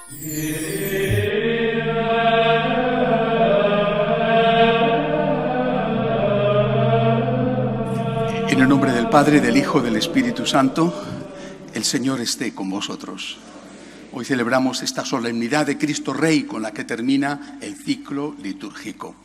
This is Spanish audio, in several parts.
En el nombre del Padre, del Hijo, del Espíritu Santo, el Señor esté con vosotros. Hoy celebramos esta solemnidad de Cristo Rey con la que termina el ciclo litúrgico.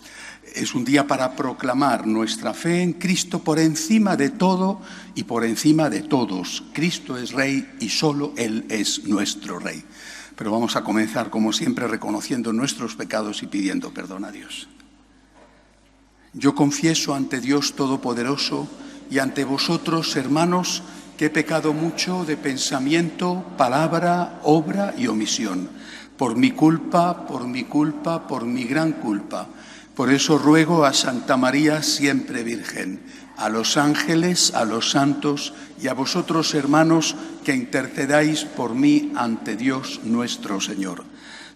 Es un día para proclamar nuestra fe en Cristo por encima de todo y por encima de todos. Cristo es Rey y solo Él es nuestro Rey. Pero vamos a comenzar, como siempre, reconociendo nuestros pecados y pidiendo perdón a Dios. Yo confieso ante Dios Todopoderoso y ante vosotros, hermanos, que he pecado mucho de pensamiento, palabra, obra y omisión. Por mi culpa, por mi gran culpa. Por eso ruego a Santa María, siempre Virgen, a los ángeles, a los santos y a vosotros, hermanos, que intercedáis por mí ante Dios nuestro Señor.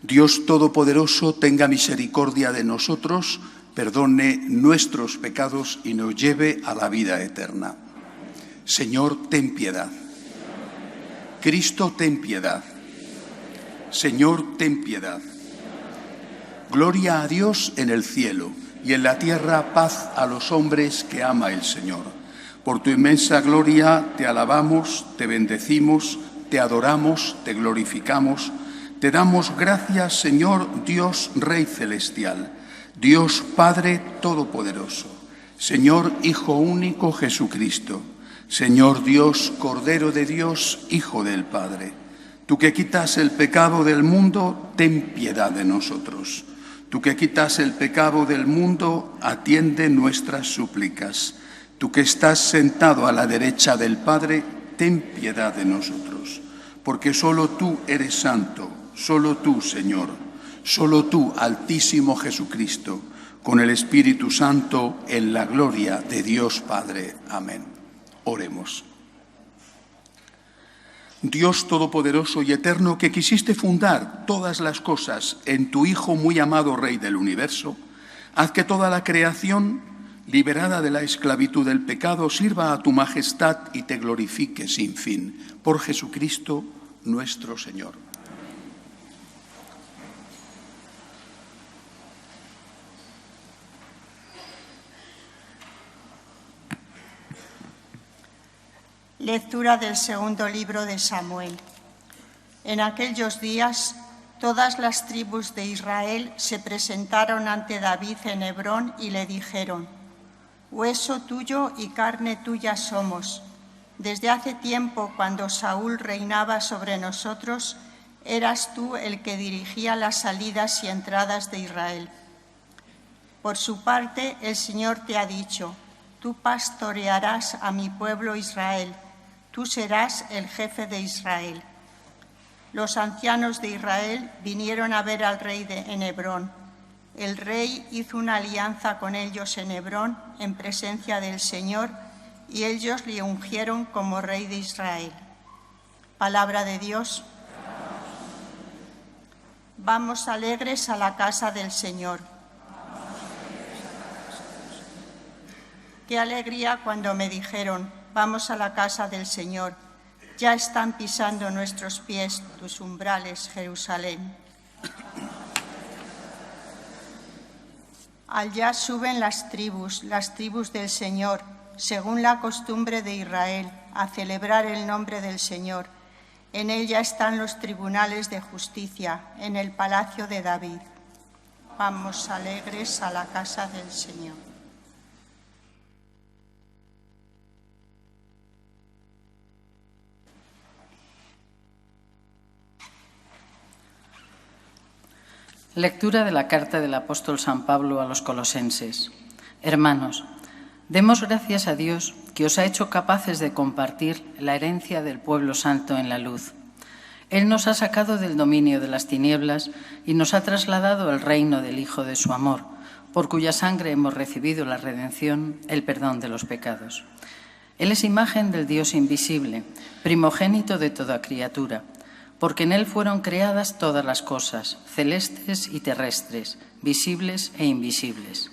Dios Todopoderoso tenga misericordia de nosotros, perdone nuestros pecados y nos lleve a la vida eterna. Señor, ten piedad. Cristo, ten piedad. Señor, ten piedad. Gloria a Dios en el cielo y en la tierra paz a los hombres que ama el Señor. Por tu inmensa gloria te alabamos, te bendecimos, te adoramos, te glorificamos. Te damos gracias, Señor Dios Rey Celestial, Dios Padre Todopoderoso, Señor Hijo Único Jesucristo, Señor Dios, Cordero de Dios, Hijo del Padre. Tú que quitas el pecado del mundo, ten piedad de nosotros. Tú que quitas el pecado del mundo, atiende nuestras súplicas. Tú que estás sentado a la derecha del Padre, ten piedad de nosotros. Porque solo tú eres santo, solo tú, Señor, solo tú, Altísimo Jesucristo, con el Espíritu Santo, en la gloria de Dios Padre. Amén. Oremos. Dios Todopoderoso y Eterno, que quisiste fundar todas las cosas en tu Hijo muy amado Rey del universo, haz que toda la creación, liberada de la esclavitud del pecado, sirva a tu majestad y te glorifique sin fin. Por Jesucristo nuestro Señor. Lectura del segundo libro de Samuel. En aquellos días, todas las tribus de Israel se presentaron ante David en Hebrón y le dijeron: «Hueso tuyo y carne tuya somos. Desde hace tiempo, cuando Saúl reinaba sobre nosotros, eras tú el que dirigía las salidas y entradas de Israel. Por su parte, el Señor te ha dicho: tú pastorearás a mi pueblo Israel. Tú serás el jefe de Israel». Los ancianos de Israel vinieron a ver al rey en Hebrón. El rey hizo una alianza con ellos en Hebrón, en presencia del Señor, y ellos le ungieron como rey de Israel. Palabra de Dios. Vamos alegres a la casa del Señor. Qué alegría cuando me dijeron: «Vamos a la casa del Señor». Ya están pisando nuestros pies tus umbrales, Jerusalén. Allá suben las tribus del Señor, según la costumbre de Israel, a celebrar el nombre del Señor. En ella están los tribunales de justicia, en el palacio de David. Vamos alegres a la casa del Señor. Lectura de la carta del apóstol San Pablo a los colosenses. Hermanos, demos gracias a Dios que os ha hecho capaces de compartir la herencia del pueblo santo en la luz. Él nos ha sacado del dominio de las tinieblas y nos ha trasladado al reino del Hijo de su amor, por cuya sangre hemos recibido la redención, el perdón de los pecados. Él es imagen del Dios invisible, primogénito de toda criatura, porque en Él fueron creadas todas las cosas, celestes y terrestres, visibles e invisibles.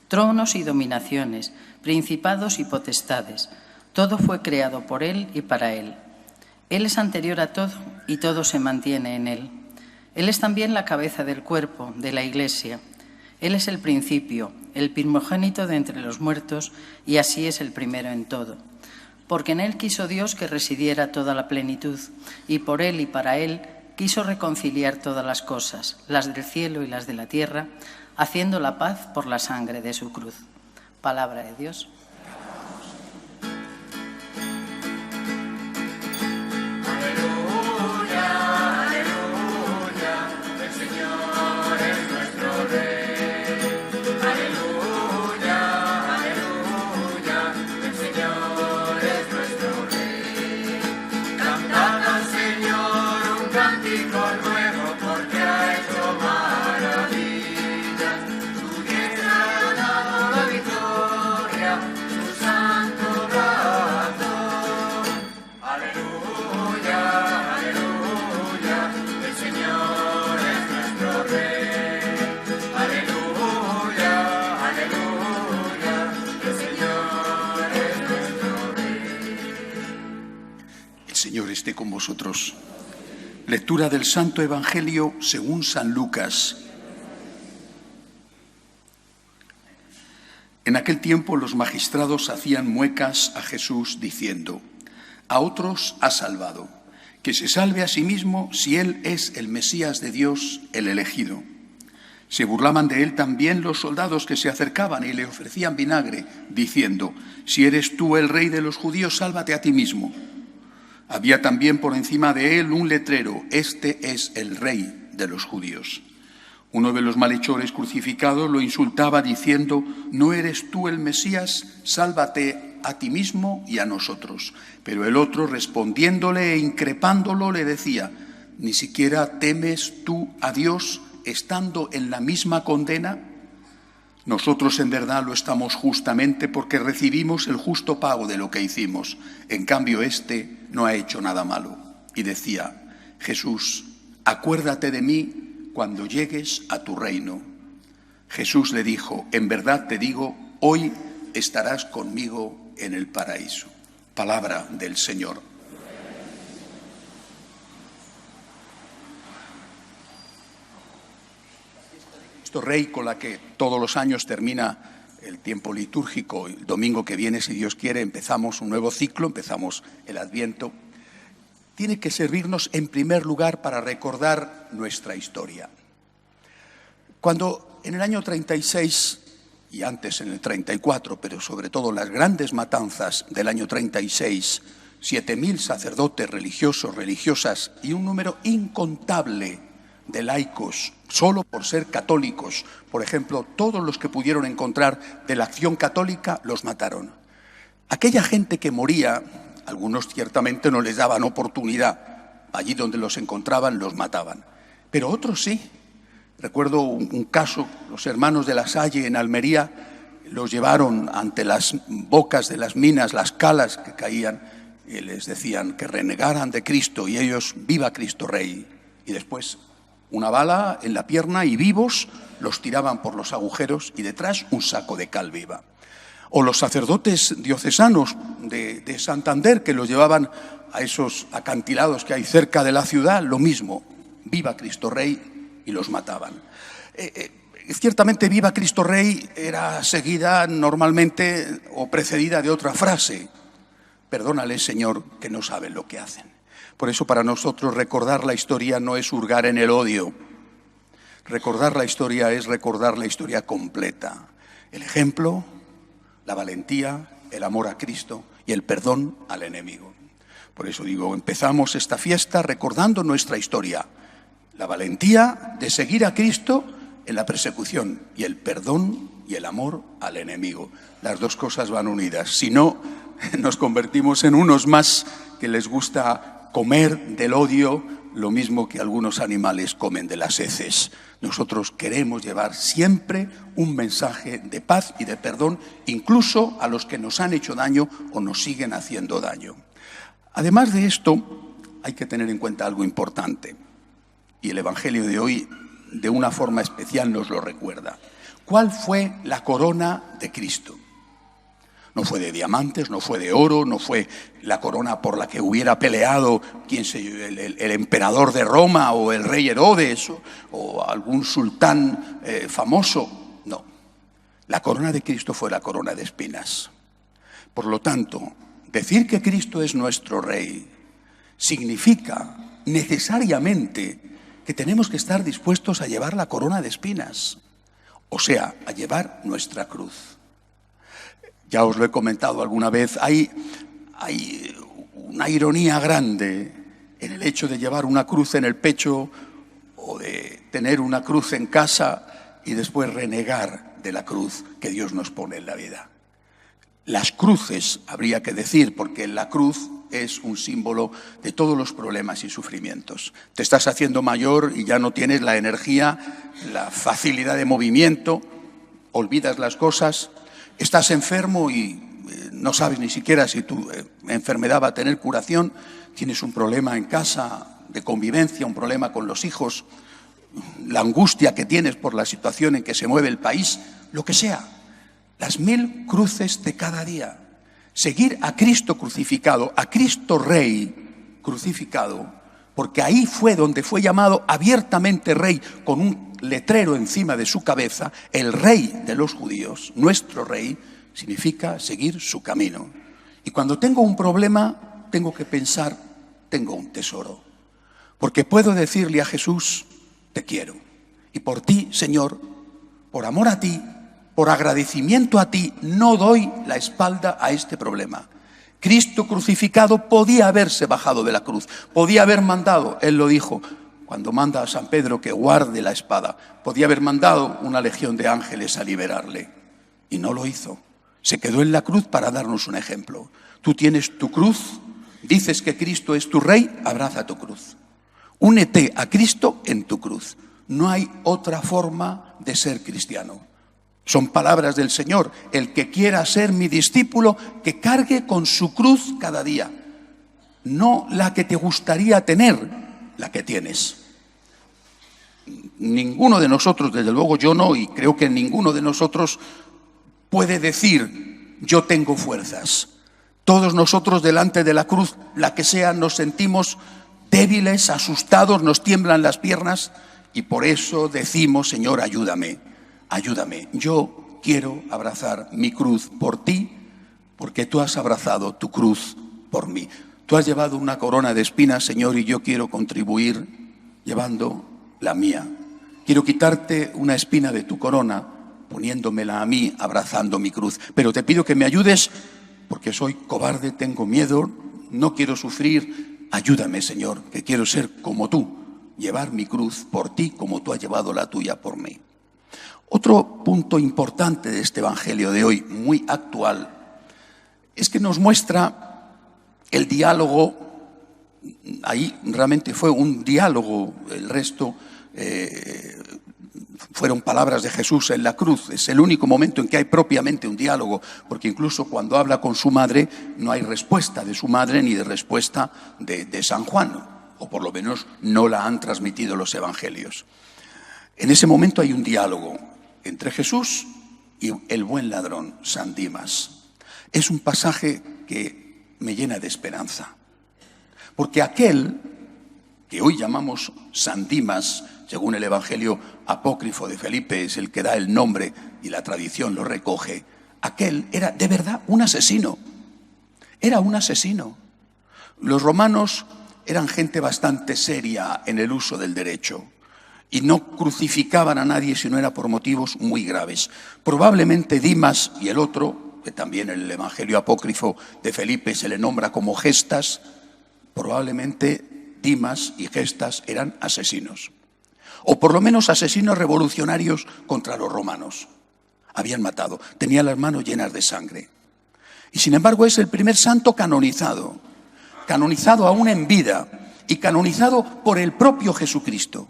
Tronos y dominaciones, principados y potestades, todo fue creado por Él y para Él. Él es anterior a todo y todo se mantiene en Él. Él es también la cabeza del cuerpo, de la Iglesia. Él es el principio, el primogénito de entre los muertos, y así es el primero en todo. Porque en Él quiso Dios que residiera toda la plenitud, y por Él y para Él quiso reconciliar todas las cosas, las del cielo y las de la tierra, haciendo la paz por la sangre de su cruz. Palabra de Dios. Señor esté con vosotros. Lectura del Santo Evangelio según San Lucas. En aquel tiempo los magistrados hacían muecas a Jesús diciendo: a otros ha salvado, que se salve a sí mismo si él es el Mesías de Dios, el elegido. Se burlaban de él también los soldados que se acercaban y le ofrecían vinagre, diciendo: si eres tú el rey de los judíos, sálvate a ti mismo. Había también por encima de él un letrero: este es el rey de los judíos. Uno de los malhechores crucificados lo insultaba diciendo: ¿no eres tú el Mesías? Sálvate a ti mismo y a nosotros. Pero el otro, respondiéndole e increpándolo, le decía: ¿ni siquiera temes tú a Dios estando en la misma condena? Nosotros en verdad lo estamos justamente porque recibimos el justo pago de lo que hicimos. En cambio, este no ha hecho nada malo. Y decía: Jesús, acuérdate de mí cuando llegues a tu reino. Jesús le dijo: en verdad te digo, hoy estarás conmigo en el paraíso. Palabra del Señor. Cristo Rey, con la que todos los años termina el tiempo litúrgico, el domingo que viene, si Dios quiere, empezamos un nuevo ciclo, empezamos el Adviento, tiene que servirnos en primer lugar para recordar nuestra historia. Cuando en el año 36 y antes en el 34, pero sobre todo las grandes matanzas del año 36, 7.000 sacerdotes religiosos, religiosas y un número incontable de laicos, solo por ser católicos, por ejemplo, todos los que pudieron encontrar de la Acción Católica, los mataron. Aquella gente que moría, algunos ciertamente no les daban oportunidad, allí donde los encontraban los mataban, pero otros sí. Recuerdo un caso, los hermanos de La Salle en Almería los llevaron ante las bocas de las minas, las calas que caían, y les decían que renegaran de Cristo y ellos: viva Cristo Rey. Y después una bala en la pierna y vivos los tiraban por los agujeros y detrás un saco de cal viva. O los sacerdotes diocesanos de Santander, que los llevaban a esos acantilados que hay cerca de la ciudad, lo mismo: viva Cristo Rey, y los mataban. Ciertamente viva Cristo Rey era seguida normalmente o precedida de otra frase: perdónale, Señor, que no saben lo que hacen. Por eso para nosotros recordar la historia no es hurgar en el odio. Recordar la historia es recordar la historia completa. El ejemplo, la valentía, el amor a Cristo y el perdón al enemigo. Por eso digo, empezamos esta fiesta recordando nuestra historia. La valentía de seguir a Cristo en la persecución y el perdón y el amor al enemigo. Las dos cosas van unidas. Si no, nos convertimos en unos más que les gusta comer del odio lo mismo que algunos animales comen de las heces. Nosotros queremos llevar siempre un mensaje de paz y de perdón, incluso a los que nos han hecho daño o nos siguen haciendo daño. Además de esto, hay que tener en cuenta algo importante, y el Evangelio de hoy de una forma especial nos lo recuerda. ¿Cuál fue la corona de Cristo? No fue de diamantes, no fue de oro, no fue la corona por la que hubiera peleado el emperador de Roma o el rey Herodes o algún sultán famoso. No, la corona de Cristo fue la corona de espinas. Por lo tanto, decir que Cristo es nuestro Rey significa necesariamente que tenemos que estar dispuestos a llevar la corona de espinas, o sea, a llevar nuestra cruz. Ya os lo he comentado alguna vez, hay una ironía grande en el hecho de llevar una cruz en el pecho o de tener una cruz en casa y después renegar de la cruz que Dios nos pone en la vida. Las cruces, habría que decir, porque la cruz es un símbolo de todos los problemas y sufrimientos. Te estás haciendo mayor y ya no tienes la energía, la facilidad de movimiento, olvidas las cosas, estás enfermo y no sabes ni siquiera si tu enfermedad va a tener curación, tienes un problema en casa de convivencia, un problema con los hijos, la angustia que tienes por la situación en que se mueve el país, lo que sea. Las 1000 cruces de cada día. Seguir a Cristo crucificado, a Cristo Rey crucificado, porque ahí fue donde fue llamado abiertamente Rey, con un letrero encima de su cabeza, el Rey de los judíos, nuestro Rey, significa seguir su camino. Y cuando tengo un problema, tengo que pensar, tengo un tesoro. Porque puedo decirle a Jesús, te quiero. Y por ti, Señor, por amor a ti, por agradecimiento a ti, no doy la espalda a este problema. Cristo crucificado podía haberse bajado de la cruz, podía haber mandado, él lo dijo, cuando manda a San Pedro que guarde la espada, podía haber mandado una legión de ángeles a liberarle. Y no lo hizo. Se quedó en la cruz para darnos un ejemplo. Tú tienes tu cruz, dices que Cristo es tu Rey, abraza tu cruz. Únete a Cristo en tu cruz. No hay otra forma de ser cristiano. Son palabras del Señor. El que quiera ser mi discípulo, que cargue con su cruz cada día. No la que te gustaría tener, la que tienes. Ninguno de nosotros, desde luego yo no, y creo que ninguno de nosotros puede decir, yo tengo fuerzas. Todos nosotros delante de la cruz, la que sea, nos sentimos débiles, asustados, nos tiemblan las piernas y por eso decimos, Señor, ayúdame, ayúdame. Yo quiero abrazar mi cruz por ti, porque tú has abrazado tu cruz por mí. Tú has llevado una corona de espinas, Señor, y yo quiero contribuir llevando la mía. Quiero quitarte una espina de tu corona, poniéndomela a mí, abrazando mi cruz. Pero te pido que me ayudes, porque soy cobarde, tengo miedo, no quiero sufrir. Ayúdame, Señor, que quiero ser como tú, llevar mi cruz por ti como tú has llevado la tuya por mí. Otro punto importante de este Evangelio de hoy, muy actual, es que nos muestra el diálogo. Ahí realmente fue un diálogo, el resto fueron palabras de Jesús en la cruz. Es el único momento en que hay propiamente un diálogo, porque incluso cuando habla con su madre no hay respuesta de su madre ni de respuesta de San Juan, o por lo menos no la han transmitido los evangelios. En ese momento hay un diálogo entre Jesús y el buen ladrón, San Dimas. Es un pasaje que me llena de esperanza, porque aquel que hoy llamamos San Dimas, según el Evangelio apócrifo de Felipe, es el que da el nombre y la tradición lo recoge, aquel era de verdad un asesino. Era un asesino. Los romanos eran gente bastante seria en el uso del derecho y no crucificaban a nadie si no era por motivos muy graves. Probablemente Dimas y el otro, que también en el Evangelio apócrifo de Felipe se le nombra como Gestas, probablemente Dimas y Gestas eran asesinos. O por lo menos asesinos revolucionarios contra los romanos. Habían matado, tenían las manos llenas de sangre. Y sin embargo es el primer santo canonizado aún en vida y canonizado por el propio Jesucristo.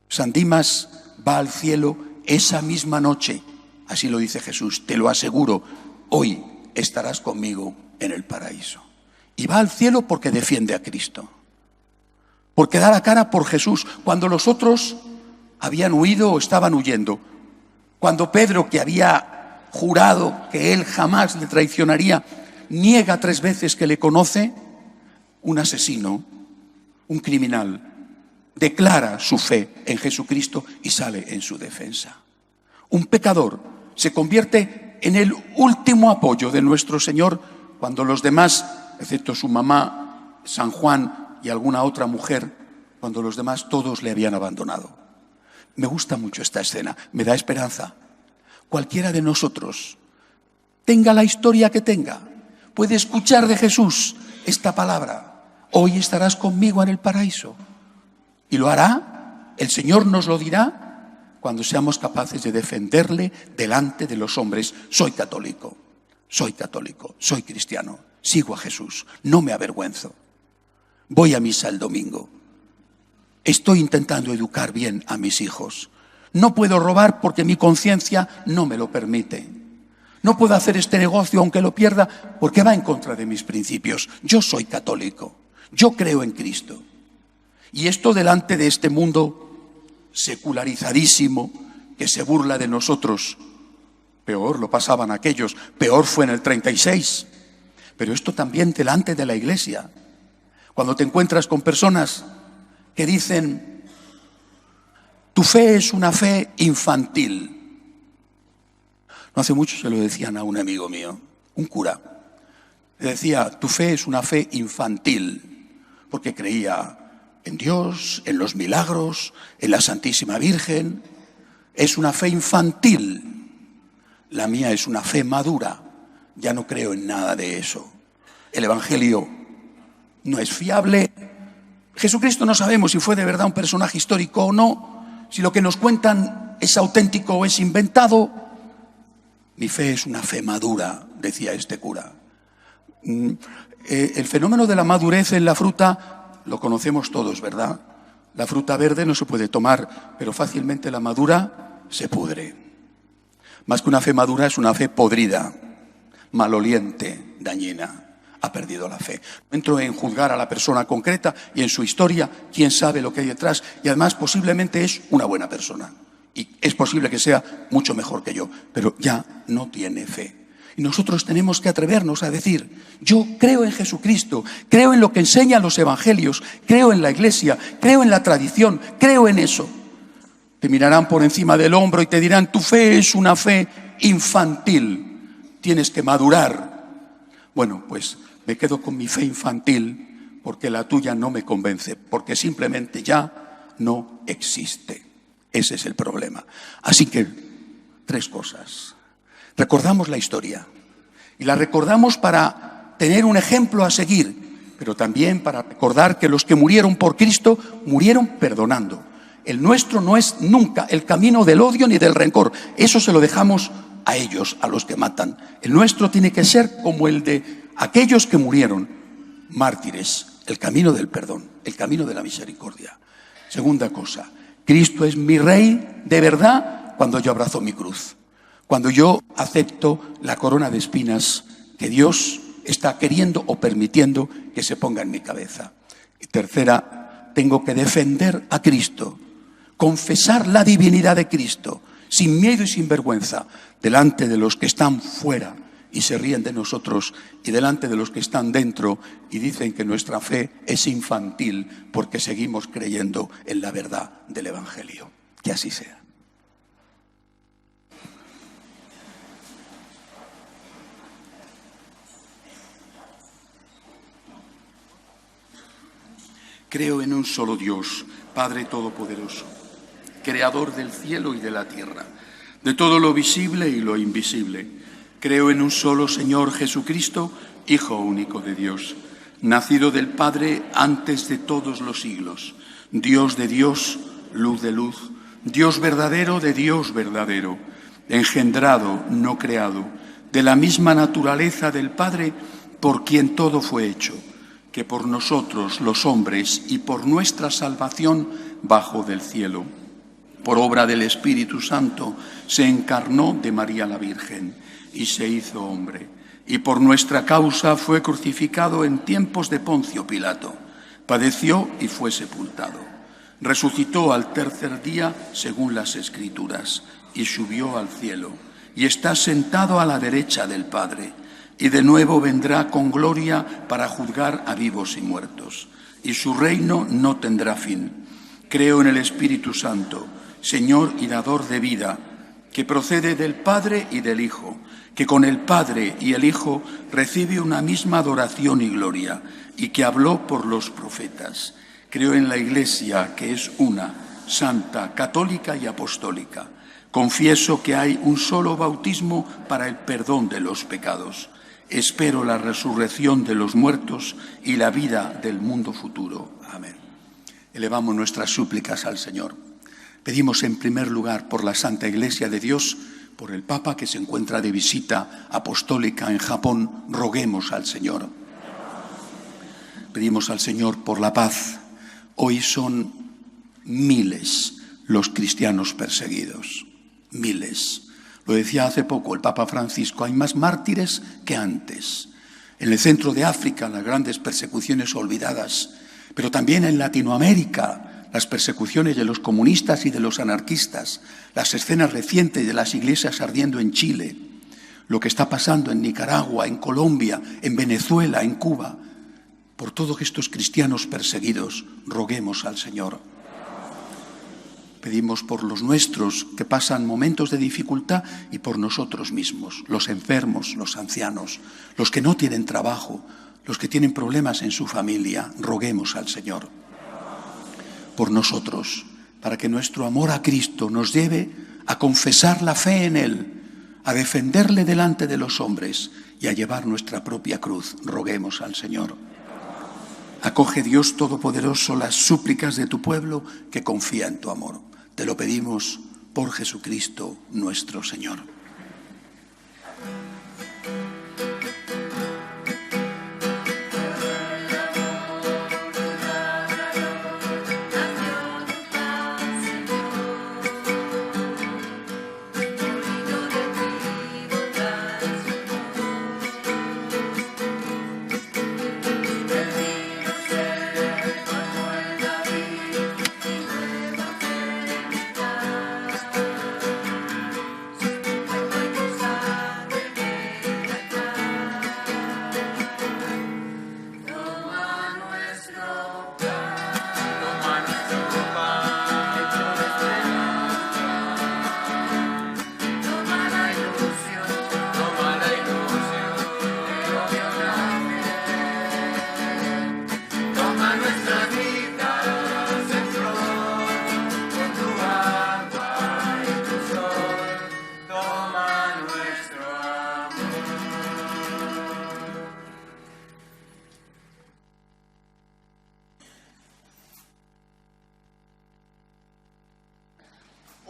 San Dimas va al cielo esa misma noche, así lo dice Jesús, te lo aseguro, hoy estarás conmigo en el paraíso. Y va al cielo porque defiende a Cristo, porque da la cara por Jesús, cuando los otros habían huido o estaban huyendo. Cuando Pedro, que había jurado que él jamás le traicionaría, niega 3 veces que le conoce, un asesino, un criminal, declara su fe en Jesucristo y sale en su defensa. Un pecador se convierte en el último apoyo de nuestro Señor cuando los demás, excepto su mamá, San Juan y alguna otra mujer, cuando los demás todos le habían abandonado. Me gusta mucho esta escena, me da esperanza. Cualquiera de nosotros, tenga la historia que tenga, puede escuchar de Jesús esta palabra: hoy estarás conmigo en el paraíso. Y lo hará, el Señor nos lo dirá cuando seamos capaces de defenderle delante de los hombres. Soy católico, soy cristiano, sigo a Jesús, no me avergüenzo. Voy a misa el domingo. Estoy intentando educar bien a mis hijos. No puedo robar porque mi conciencia no me lo permite. No puedo hacer este negocio aunque lo pierda porque va en contra de mis principios. Yo soy católico. Yo creo en Cristo. Y esto delante de este mundo secularizadísimo que se burla de nosotros. Peor lo pasaban aquellos, peor fue en el 36. Pero esto también delante de la Iglesia. Cuando te encuentras con personas que dicen: tu fe es una fe infantil. No hace mucho se lo decían a un amigo mío, un cura. Le decía: tu fe es una fe infantil, porque creía en Dios, en los milagros, en la Santísima Virgen. Es una fe infantil. La mía es una fe madura. Ya no creo en nada de eso. El Evangelio no es fiable. Jesucristo no sabemos si fue de verdad un personaje histórico o no, si lo que nos cuentan es auténtico o es inventado. Mi fe es una fe madura, decía este cura. El fenómeno de la madurez en la fruta lo conocemos todos, ¿verdad? La fruta verde no se puede tomar, pero fácilmente la madura se pudre. Más que una fe madura, es una fe podrida, maloliente, dañina. Ha perdido la fe. No entro en juzgar a la persona concreta y en su historia, quién sabe lo que hay detrás, y además posiblemente es una buena persona y es posible que sea mucho mejor que yo, pero ya no tiene fe. Y nosotros tenemos que atrevernos a decir: yo creo en Jesucristo, creo en lo que enseñan los evangelios, creo en la Iglesia, creo en la tradición, creo en eso. Te mirarán por encima del hombro y te dirán: tu fe es una fe infantil, tienes que madurar. Bueno, pues me quedo con mi fe infantil porque la tuya no me convence, porque simplemente ya no existe. Ese es el problema. Así que 3 cosas. Recordamos la historia y la recordamos para tener un ejemplo a seguir, pero también para recordar que los que murieron por Cristo murieron perdonando. El nuestro no es nunca el camino del odio ni del rencor. Eso se lo dejamos a ellos, a los que matan. El nuestro tiene que ser como el de aquellos que murieron mártires, el camino del perdón, el camino de la misericordia. Segunda cosa, Cristo es mi Rey de verdad cuando yo abrazo mi cruz, cuando yo acepto la corona de espinas que Dios está queriendo o permitiendo que se ponga en mi cabeza. Y tercera, tengo que defender a Cristo, confesar la divinidad de Cristo, sin miedo y sin vergüenza, delante de los que están fuera y se ríen de nosotros, y delante de los que están dentro y dicen que nuestra fe es infantil porque seguimos creyendo en la verdad del Evangelio. Que así sea. Creo en un solo Dios, Padre Todopoderoso, Creador del cielo y de la tierra, de todo lo visible y lo invisible. Creo en un solo Señor Jesucristo, Hijo único de Dios, nacido del Padre antes de todos los siglos, Dios de Dios, luz de luz, Dios verdadero de Dios verdadero, engendrado, no creado, de la misma naturaleza del Padre, por quien todo fue hecho, que por nosotros los hombres y por nuestra salvación bajó del cielo. Por obra del Espíritu Santo se encarnó de María la Virgen y se hizo hombre, y por nuestra causa fue crucificado en tiempos de Poncio Pilato, padeció y fue sepultado, resucitó al tercer día según las Escrituras y subió al cielo, y está sentado a la derecha del Padre, y de nuevo vendrá con gloria para juzgar a vivos y muertos, y su reino no tendrá fin. Creo en el Espíritu Santo, Señor y dador de vida, que procede del Padre y del Hijo, que con el Padre y el Hijo recibe una misma adoración y gloria, y que habló por los profetas. Creo en la Iglesia, que es una, santa, católica y apostólica. Confieso que hay un solo bautismo para el perdón de los pecados. Espero la resurrección de los muertos y la vida del mundo futuro. Amén. Elevamos nuestras súplicas al Señor. Pedimos en primer lugar por la Santa Iglesia de Dios, por el Papa que se encuentra de visita apostólica en Japón. Roguemos al Señor. Pedimos al Señor por la paz. Hoy son miles los cristianos perseguidos. Miles. Lo decía hace poco el Papa Francisco, hay más mártires que antes. En el centro de África, las grandes persecuciones olvidadas, pero también en Latinoamérica, las persecuciones de los comunistas y de los anarquistas, las escenas recientes de las iglesias ardiendo en Chile, lo que está pasando en Nicaragua, en Colombia, en Venezuela, en Cuba. Por todos estos cristianos perseguidos, roguemos al Señor. Pedimos por los nuestros que pasan momentos de dificultad y por nosotros mismos, los enfermos, los ancianos, los que no tienen trabajo, los que tienen problemas en su familia. Roguemos al Señor por nosotros, para que nuestro amor a Cristo nos lleve a confesar la fe en Él, a defenderle delante de los hombres y a llevar nuestra propia cruz. Roguemos al Señor. Acoge, Dios Todopoderoso, las súplicas de tu pueblo que confía en tu amor. Te lo pedimos por Jesucristo nuestro Señor.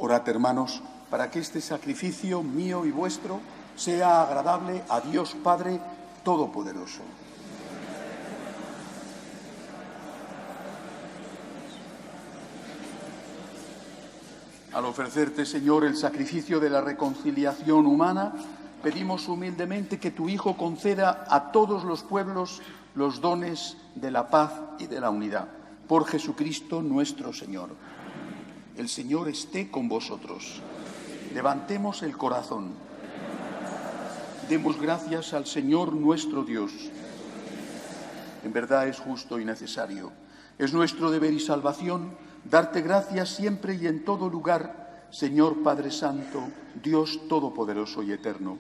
Orad, hermanos, para que este sacrificio mío y vuestro sea agradable a Dios Padre Todopoderoso. Al ofrecerte, Señor, el sacrificio de la reconciliación humana, pedimos humildemente que tu Hijo conceda a todos los pueblos los dones de la paz y de la unidad. Por Jesucristo nuestro Señor. El Señor esté con vosotros. Levantemos el corazón. Demos gracias al Señor nuestro Dios. En verdad es justo y necesario. Es nuestro deber y salvación darte gracias siempre y en todo lugar, Señor Padre Santo, Dios Todopoderoso y Eterno,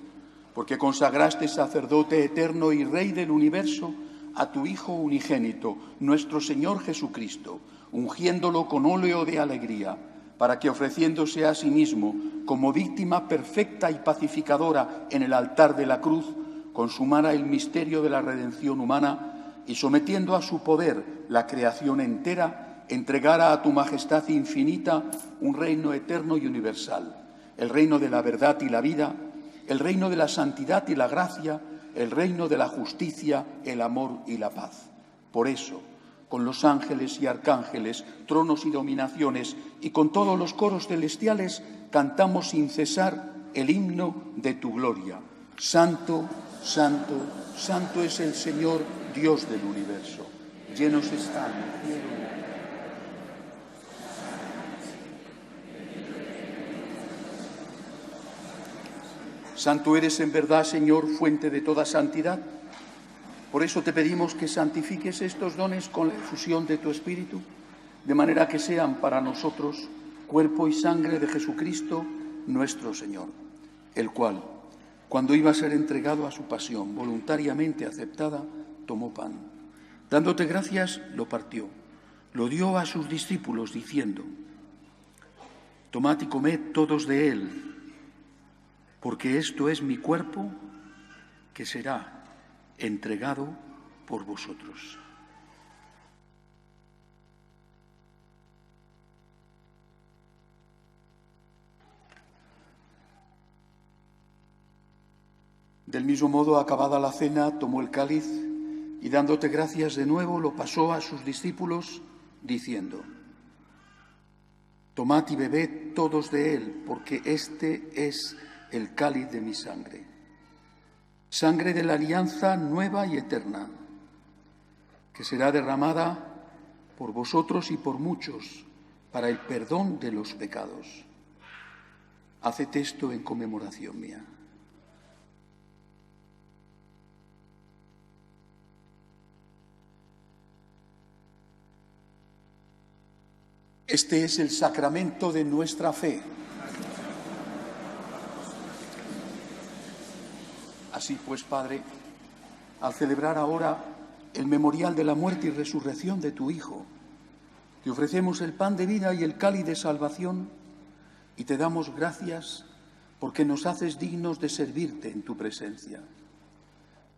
porque consagraste sacerdote eterno y Rey del universo a tu Hijo unigénito, nuestro Señor Jesucristo, ungiéndolo con óleo de alegría, para que ofreciéndose a sí mismo como víctima perfecta y pacificadora en el altar de la cruz, consumara el misterio de la redención humana y sometiendo a su poder la creación entera, entregara a tu majestad infinita un reino eterno y universal, el reino de la verdad y la vida, el reino de la santidad y la gracia, el reino de la justicia, el amor y la paz. Por eso, con los ángeles y arcángeles, tronos y dominaciones, y con todos los coros celestiales, cantamos sin cesar el himno de tu gloria. Santo, santo, santo es el Señor, Dios del universo. Llenos están el cielo y la tierra. Santo eres en verdad, Señor, fuente de toda santidad. Por eso te pedimos que santifiques estos dones con la efusión de tu Espíritu, de manera que sean para nosotros cuerpo y sangre de Jesucristo, nuestro Señor, el cual, cuando iba a ser entregado a su pasión voluntariamente aceptada, tomó pan. Dándote gracias, lo partió, lo dio a sus discípulos, diciendo: tomad y comed todos de él, porque esto es mi cuerpo que será entregado por vosotros. Del mismo modo, acabada la cena, tomó el cáliz y, dándote gracias de nuevo, lo pasó a sus discípulos, diciendo: tomad y bebed todos de él, porque este es el cáliz de mi sangre, sangre de la alianza nueva y eterna, que será derramada por vosotros y por muchos para el perdón de los pecados. Haced esto en conmemoración mía. Este es el sacramento de nuestra fe. Así pues, Padre, al celebrar ahora el memorial de la muerte y resurrección de tu Hijo, te ofrecemos el pan de vida y el cáliz de salvación y te damos gracias porque nos haces dignos de servirte en tu presencia.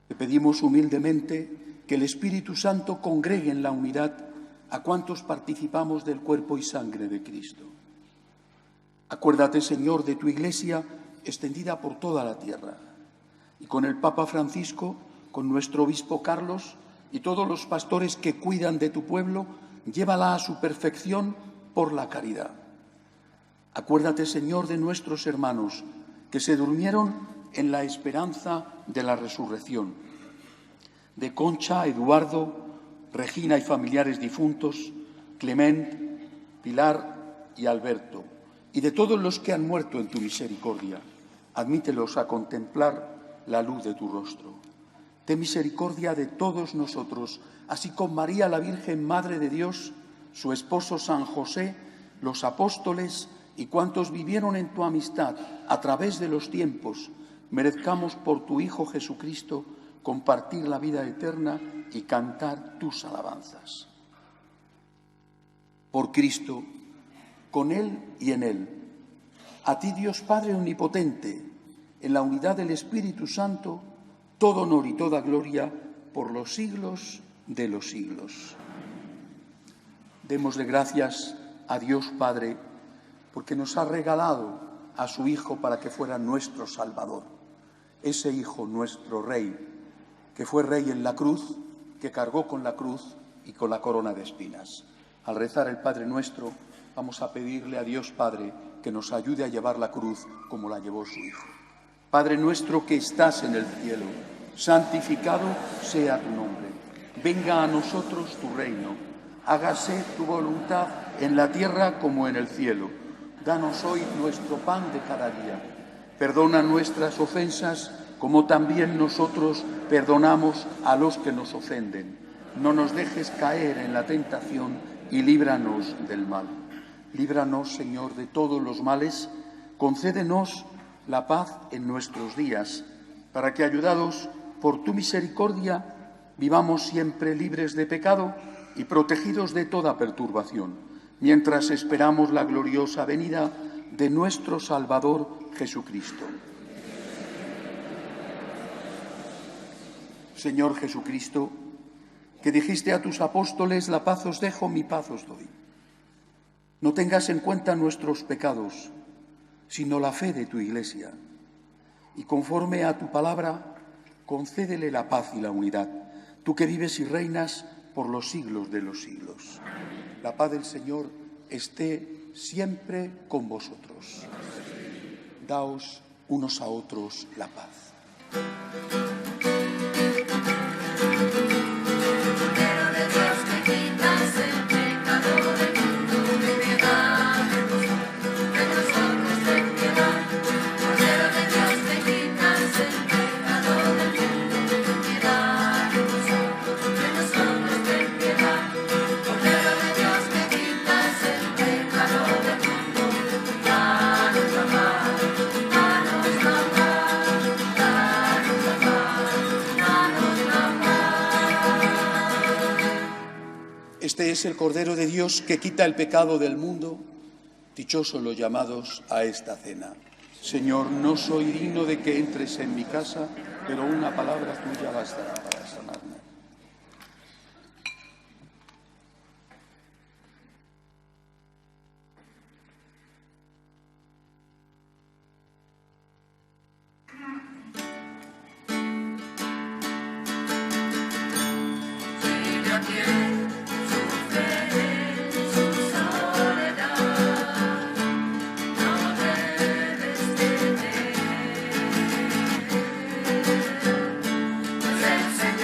Te pedimos humildemente que el Espíritu Santo congregue en la unidad a cuantos participamos del cuerpo y sangre de Cristo. Acuérdate, Señor, de tu Iglesia extendida por toda la tierra, y con el Papa Francisco, con nuestro obispo Carlos y todos los pastores que cuidan de tu pueblo, llévala a su perfección por la caridad. Acuérdate, Señor, de nuestros hermanos que se durmieron en la esperanza de la resurrección, de Concha, Eduardo, Regina y familiares difuntos, Clement, Pilar y Alberto, y de todos los que han muerto en tu misericordia. Admítelos a contemplar la luz de tu rostro. Ten misericordia de todos nosotros, así como María, la Virgen Madre de Dios, su esposo San José, los apóstoles y cuantos vivieron en tu amistad a través de los tiempos, merezcamos por tu Hijo Jesucristo compartir la vida eterna y cantar tus alabanzas. Por Cristo, con Él y en Él, a ti, Dios Padre omnipotente, en la unidad del Espíritu Santo, todo honor y toda gloria por los siglos de los siglos. Démosle gracias a Dios Padre, porque nos ha regalado a su Hijo para que fuera nuestro Salvador. Ese Hijo, nuestro Rey, que fue Rey en la cruz, que cargó con la cruz y con la corona de espinas. Al rezar el Padre Nuestro, vamos a pedirle a Dios Padre que nos ayude a llevar la cruz como la llevó su Hijo. Padre nuestro que estás en el cielo, santificado sea tu nombre. Venga a nosotros tu reino. Hágase tu voluntad en la tierra como en el cielo. Danos hoy nuestro pan de cada día. Perdona nuestras ofensas como también nosotros perdonamos a los que nos ofenden. No nos dejes caer en la tentación y líbranos del mal. Líbranos, Señor, de todos los males. Concédenos la paz en nuestros días, para que, ayudados por tu misericordia, vivamos siempre libres de pecado y protegidos de toda perturbación, mientras esperamos la gloriosa venida de nuestro Salvador Jesucristo. Señor Jesucristo, que dijiste a tus apóstoles: la paz os dejo, mi paz os doy. No tengas en cuenta nuestros pecados, sino la fe de tu Iglesia, y conforme a tu palabra, concédele la paz y la unidad, tú que vives y reinas por los siglos de los siglos. La paz del Señor esté siempre con vosotros. Daos unos a otros la paz. Cordero de Dios, ten piedad es el Cordero de Dios que quita el pecado del mundo, dichosos los llamados a esta cena. Señor, no soy digno de que entres en mi casa, pero una palabra tuya bastará para sanarme. El Señor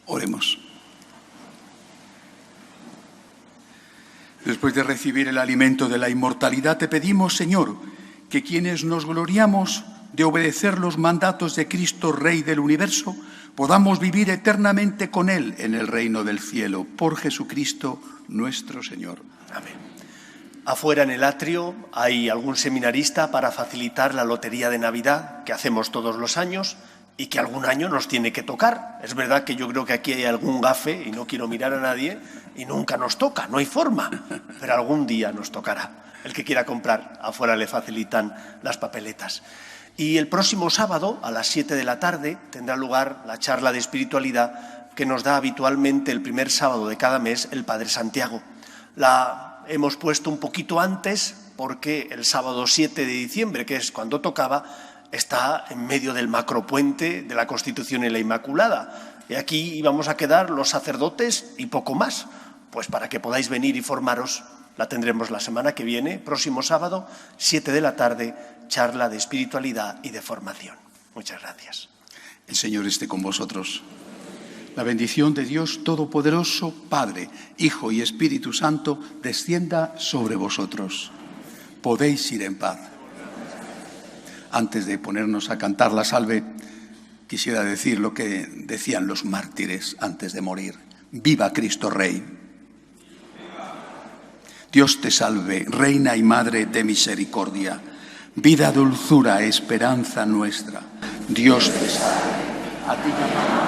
Oremos. Después de recibir el alimento de la inmortalidad, te pedimos, Señor, que quienes nos gloriamos de obedecer los mandatos de Cristo, Rey del universo, podamos vivir eternamente con Él en el reino del cielo, por Jesucristo nuestro Señor. Amén. Afuera en el atrio hay algún seminarista para facilitar la lotería de Navidad que hacemos todos los años y que algún año nos tiene que tocar. Es verdad que yo creo que aquí hay algún gafe, y no quiero mirar a nadie, y nunca nos toca, no hay forma, pero algún día nos tocará. El que quiera comprar, afuera le facilitan las papeletas. Y el próximo sábado, a las 7 de la tarde, tendrá lugar la charla de espiritualidad que nos da habitualmente el primer sábado de cada mes el Padre Santiago. La hemos puesto un poquito antes porque el sábado 7 de diciembre, que es cuando tocaba, está en medio del macropuente de la Constitución y la Inmaculada. Y aquí íbamos a quedar los sacerdotes y poco más. Pues para que podáis venir y formaros, la tendremos la semana que viene, próximo sábado, 7 de la tarde, charla de espiritualidad y de formación. Muchas gracias. El Señor esté con vosotros. La bendición de Dios Todopoderoso, Padre, Hijo y Espíritu Santo, descienda sobre vosotros. Podéis ir en paz. Antes de ponernos a cantar la salve, quisiera decir lo que decían los mártires antes de morir. ¡Viva Cristo Rey! Dios te salve, Reina y Madre de misericordia, vida, dulzura, esperanza nuestra. Dios te salve. A ti,